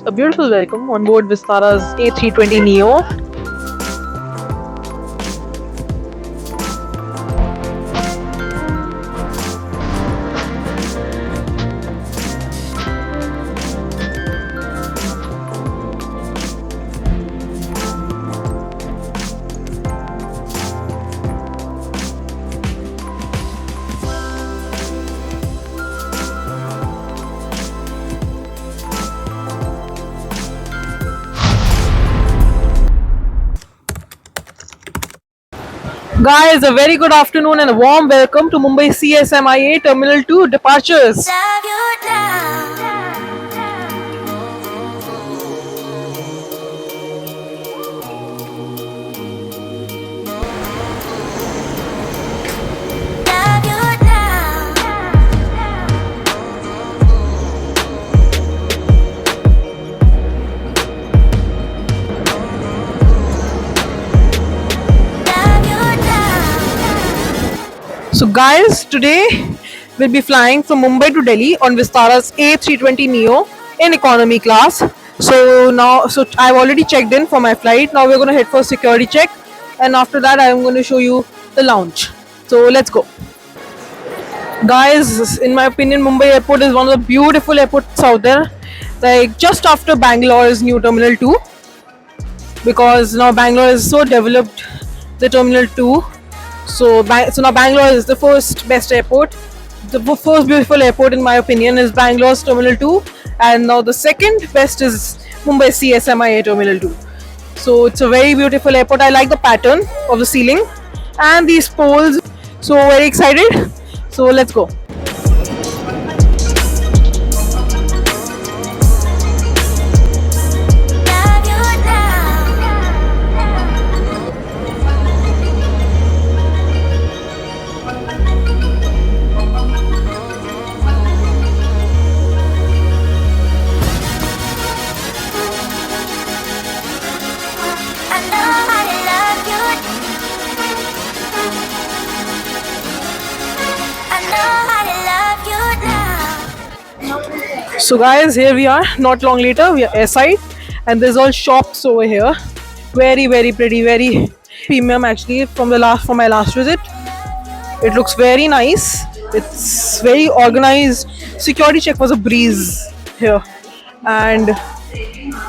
a beautiful welcome on board Vistara's A320 Neo. Guys, a very good afternoon and a warm welcome to Mumbai CSMIA Terminal 2 departures. Love you now. Love you now. Love you now. So, guys, today we'll be flying from Mumbai to Delhi on Vistara's A320 Neo in economy class. So I've already checked in for my flight. Now we're going to head for security check, and after that, I'm going to show you the lounge. So let's go. Guys, in my opinion, Mumbai Airport is one of the beautiful airports out there. Like just after Bangalore's new Terminal 2, because now Bangalore is so developed, the Terminal 2. So now Bangalore is the first best airport. The first beautiful airport, in my opinion, is Bangalore's Terminal 2, and now the second best is Mumbai CSMIA Terminal 2. So it's a very beautiful airport. I like the pattern of the ceiling and these poles. So very excited. So let's go. Love you now. I know how to love you. I know how to love you now. So guys, here we are. Not long later, we are airside, and there's all shops over here. Very very pretty, very premium actually. From my last visit, it looks very nice. It's very organized. Security check was a breeze here, and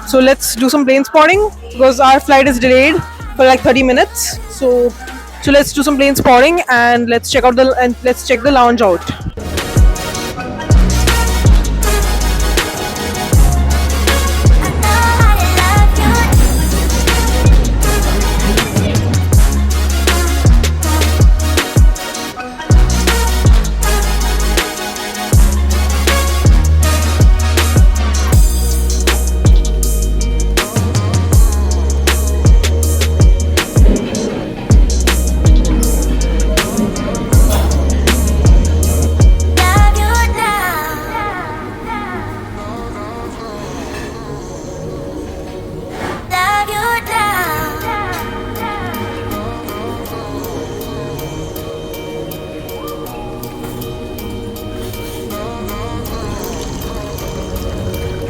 so let's do some plane spotting because our flight is delayed for like 30 minutes. So let's do some plane spotting and let's check the lounge out. I know how to love you. Love you now.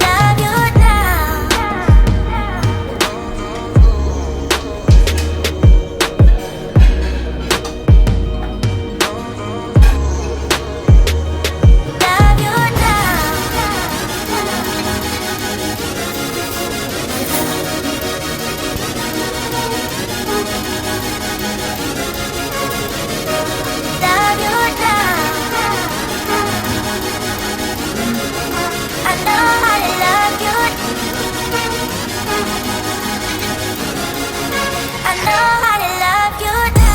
Love you now. Love you now. Love you now. Love you now. I know how to love you. I know how to love you now.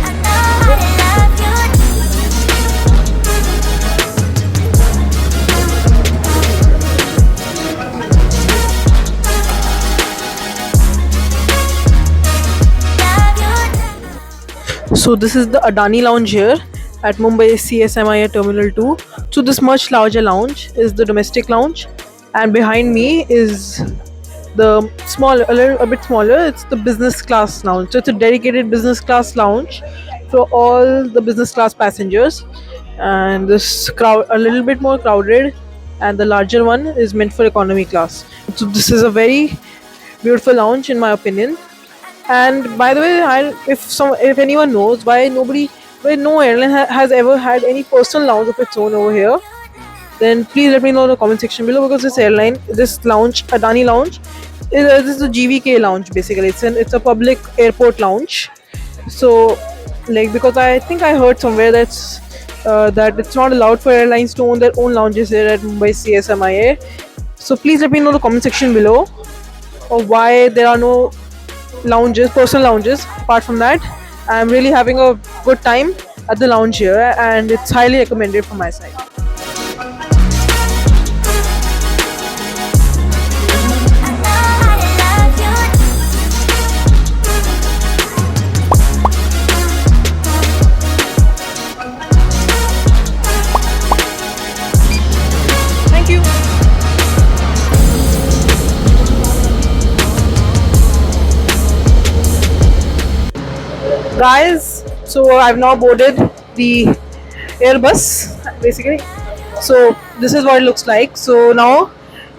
I know how to love you. Love you now. So this is the Adani lounge here at Mumbai CSMIA Terminal 2. So this much larger lounge is the domestic lounge, and behind me is The small, a bit smaller, it's the business class lounge. So it's a dedicated business class lounge for all the business class passengers. And this crowd a little bit more crowded, and the larger one is meant for economy class. So this is a very beautiful lounge in my opinion. And by the way, if anyone knows why no airline has ever had any personal lounge of its own over here, then please let me know in the comment section below, because this lounge, Adani Lounge, this is a GVK lounge basically. It's a public airport lounge. So, like, because I think I heard somewhere that it's not allowed for airlines to own their own lounges here at Mumbai CSMIA. So please let me know in the comment section below of why there are no personal lounges. Apart from that, I'm really having a good time at the lounge here, and it's highly recommended from my side. Thank you. Guys, so I've now boarded the Airbus basically. So this is what it looks like. So now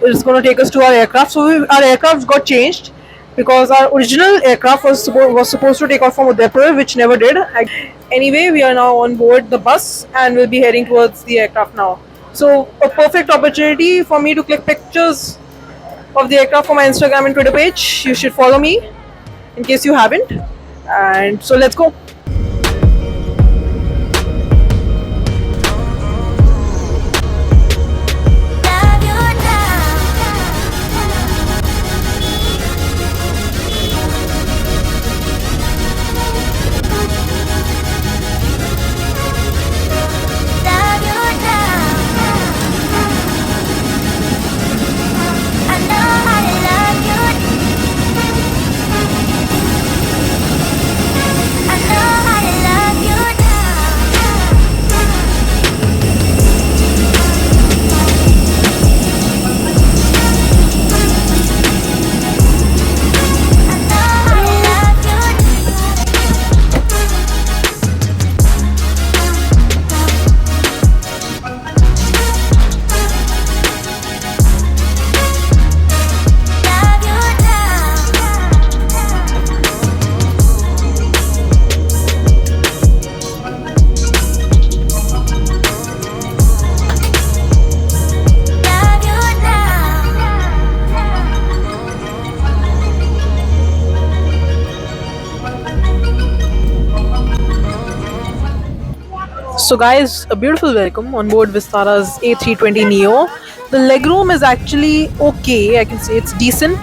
it's going to take us to our aircraft. So our aircraft got changed because our original aircraft was supposed to take off from Udaipur, which never did. Anyway, we are now on board the bus and we'll be heading towards the aircraft now. So a perfect opportunity for me to click pictures of the aircraft for my Instagram and Twitter page. You should follow me in case you haven't. And so let's go. Love you now. Love you now. I know how to love you. I know how to love you So guys, a beautiful welcome on board Vistara's A320 Neo. The legroom is actually okay. I can say it's decent.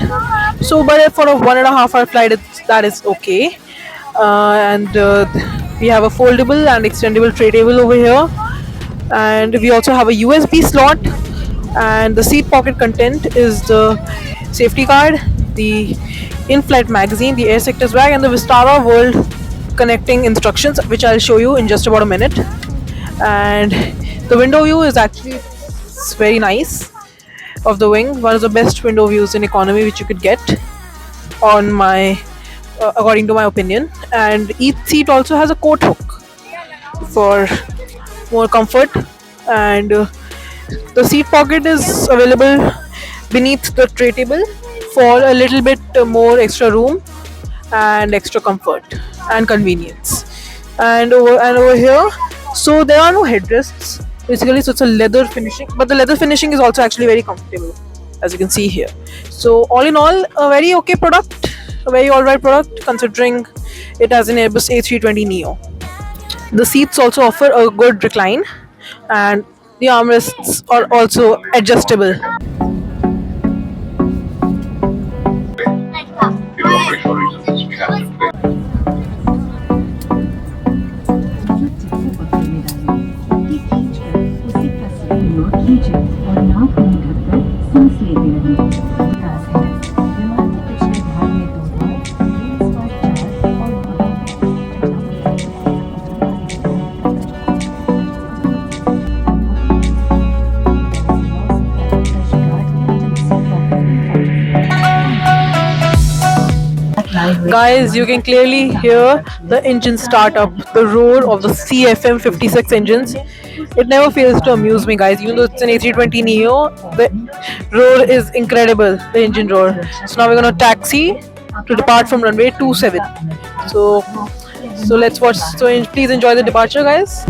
So, but for a 1.5 hour flight, that is okay. And we have a foldable and extendable tray table over here, and we also have a USB slot. And the seat pocket content is the safety card, the in-flight magazine, the air sectors bag, and the Vistara World connecting instructions, which I'll show you in just about a minute. And the window view is actually very nice of the wing, one of the best window views in economy which you could get on my according to my opinion. And each seat also has a coat hook for more comfort. And the seat pocket is available beneath the tray table for a little bit more extra room and extra comfort and convenience. And over here, so there are no headrests basically. So it's a leather finishing, but the leather finishing is also actually very comfortable, as you can see here. So all in all, a very okay product, a very alright product considering it has an Airbus A320 Neo. The seats also offer a good recline, and the armrests are also adjustable. और नाक मुंह ढककर सांस लेते रहें। विकास है विमान के पिछले भाग में 2 बार रेल स्टॉप 4 और Guys, you can clearly hear the engine start up, the roar of the CFM 56 engines. It never fails to amuse me, guys. Even though it's an A320 Neo, the roar is incredible, the engine roar. So now we're gonna taxi to depart from runway 27. So, so let's watch. So please enjoy the departure, guys.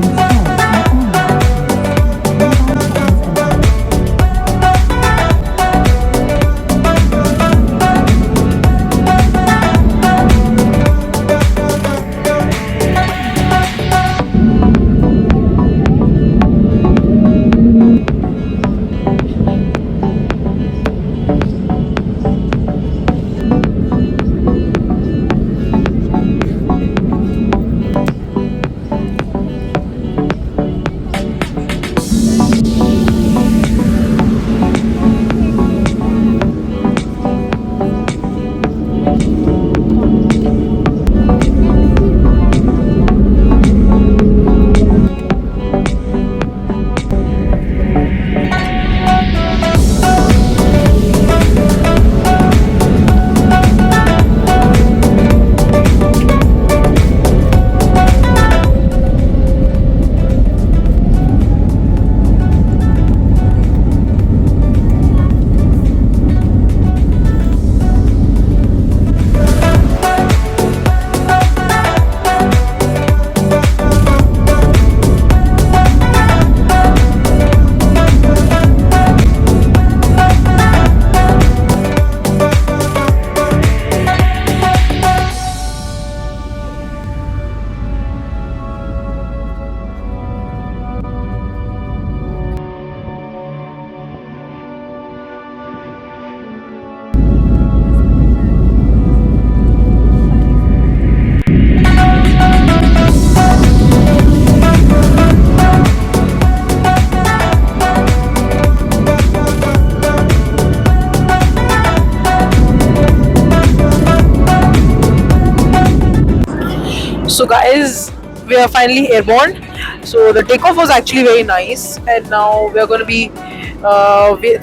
So guys, we are finally airborne. So the takeoff was actually very nice, and now we are going to be.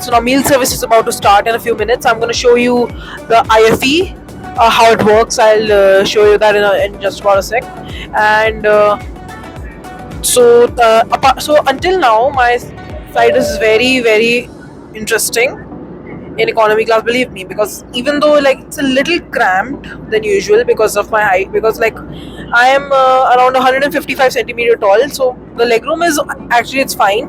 So now meal service is about to start in a few minutes. I'm going to show you the IFE, how it works. I'll show you that in just about a sec. And so until now, my flight is very interesting in economy class, believe me, because even though like it's a little cramped than usual because of my height, because like I am around 155 centimeter tall, so the legroom is actually it's fine.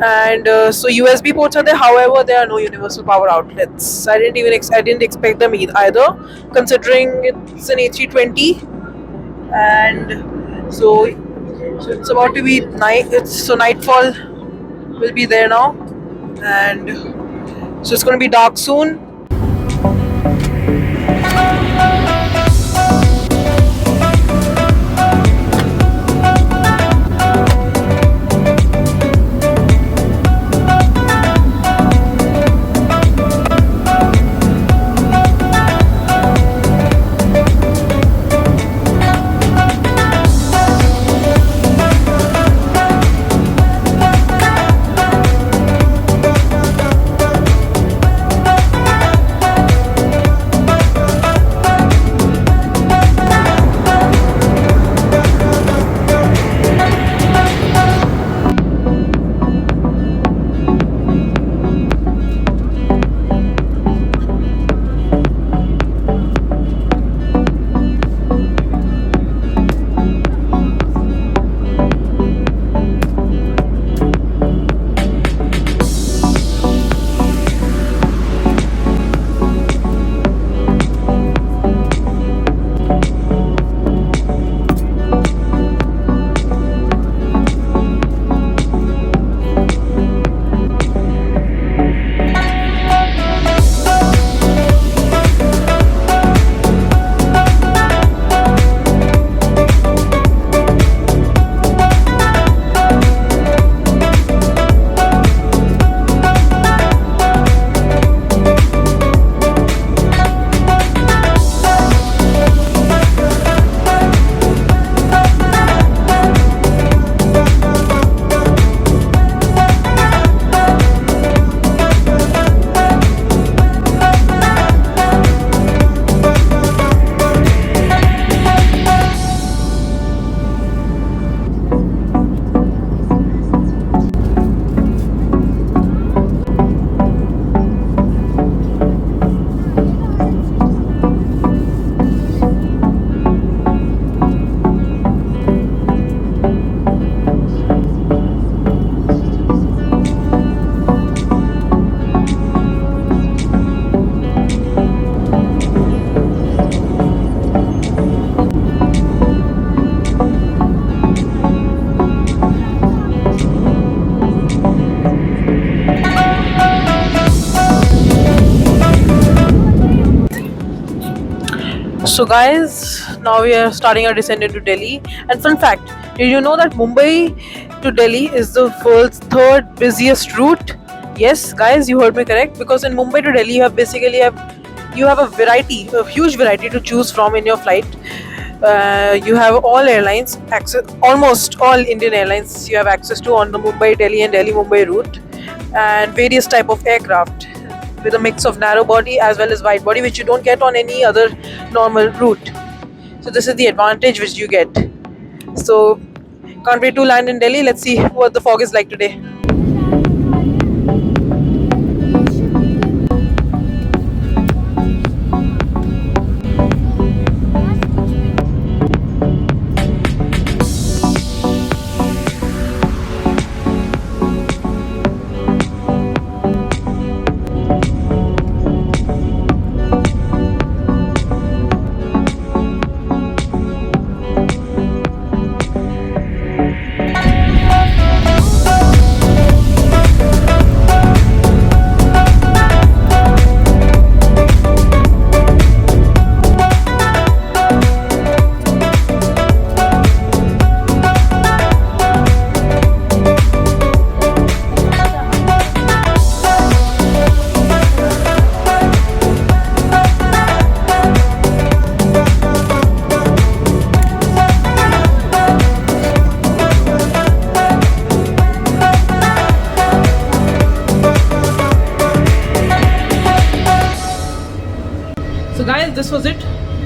And so USB ports are there, however there are no universal power outlets. I didn't expect them either, considering it's an A320. And so it's about to be night. So nightfall will be there now, and so it's going to be dark soon. So guys, now we are starting our descent into Delhi. And fun fact, did you know that Mumbai to Delhi is the world's third busiest route? Yes, guys, you heard me correct. Because in Mumbai to Delhi, you have a variety, a huge variety to choose from in your flight. You have all airlines access, almost all Indian airlines you have access to on the Mumbai Delhi and Delhi Mumbai route, and various type of aircraft with a mix of narrow body as well as wide body, which you don't get on any other normal route. So this is the advantage which you get. So can't wait to land in Delhi. Let's see what the fog is like today. So guys, this was it,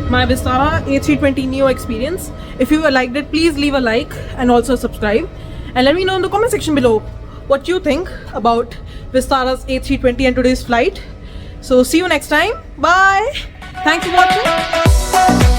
my Vistara A320 Neo experience. If you liked it, please leave a like and also subscribe, and let me know in the comment section below what you think about Vistara's A320 and today's flight. So see you next time. Bye. Thanks for watching.